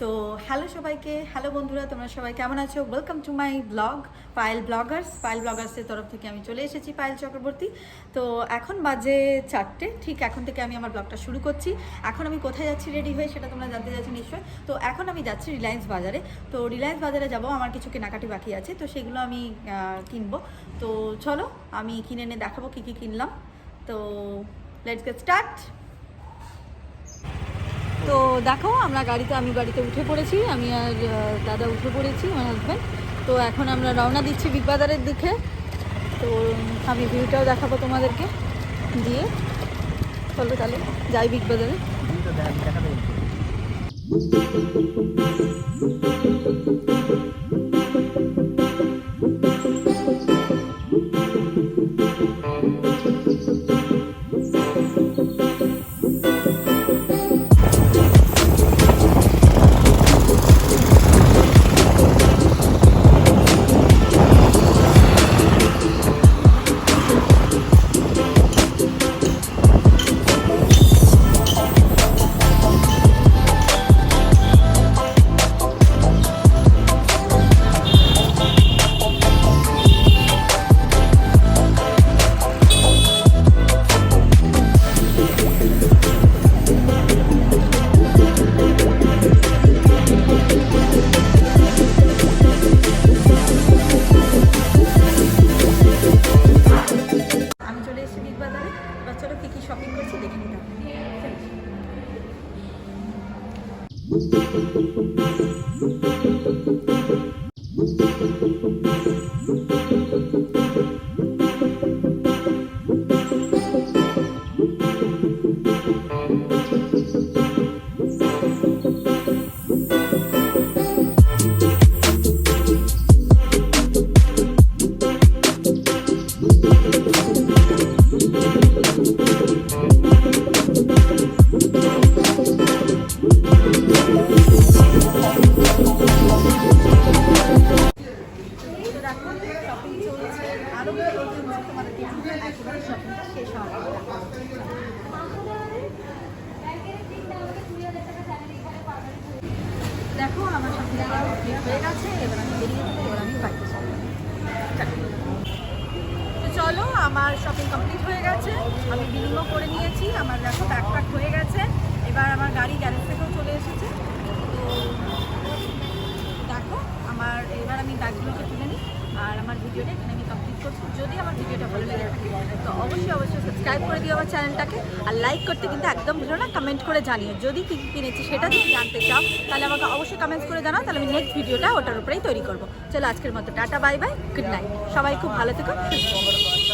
তো হ্যালো সবাইকে, হ্যালো বন্ধুরা, তোমরা সবাই কেমন আছো? Welcome to my blog Payel ব্লগার্সের তরফ থেকে আমি চলে এসেছি, পায়েল চক্রবর্তী। তো এখন বাজে 4টে, ঠিক এখন থেকে আমি আমার ব্লগটা শুরু করছি। এখন আমি কোথায় যাচ্ছি রেডি হয়ে, সেটা তোমরা জানতে চাইছো নিশ্চয়ই। তো এখন আমি যাচ্ছি রিলায়েন্স বাজারে। তো রিলায়েন্স বাজারে যাবো, আমার কিছু কেনাকাটি বাকি আছে, তো সেগুলো আমি কিনবো। তো চলো আমি কিনে এনে দেখাবো কী কী কিনলাম। তো লেটস গেট স্টার্ট। তো দেখো আমি গাড়িতে উঠে পড়েছি, আমি আর দাদা উঠে পড়েছি, আমার হাজব্যান্ড। তো এখন আমরা রওনা দিচ্ছি বিগ বাজারের দিকে। তো আমি ভিউটাও দেখাবো তোমাদেরকে দিয়ে। চলো তাহলে যাই বিগ বাজারে। শপিং করছি দেখে নিতে হবে। দেখো আমার শপিং হয়ে গেছে, এবার আমি বেরিয়ে যাবো, এবার আমি বাড়িতে চলবো। তো চলো, আমার শপিং কমপ্লিট হয়ে গেছে, আমি বিলিংও করে নিয়েছি, আমার দেখো ব্যাকপ্যাক হয়ে গেছে। এবার আমার গাড়ি গ্যারেজ থেকেও চলে এসেছে। তো দেখো এবার আমি ব্যাগগুলোকে তুলে নিই, আর আমার ভিডিওটা এখানে আমি কমপ্লিট করছি। যদি আমার ভিডিওটা ভালো লেগে থাকে তো অবশ্যই সাবস্ক্রাইব করে দিও আমার চ্যানেলটাকে, আর লাইক করতে কিন্তু একদম ভুলো না। কমেন্ট করে জানিও যদি কী কী কিনেছি সেটা যদি জানতে চাও, তাহলে আমাকে অবশ্যই কমেন্টস করে জানাও, তাহলে আমি নেক্সট ভিডিওটা ওটার উপরেই তৈরি করবো। চলো আজকের মতো tata, bye bye, good night, সবাই খুব ভালো থেকো, সুস্থ।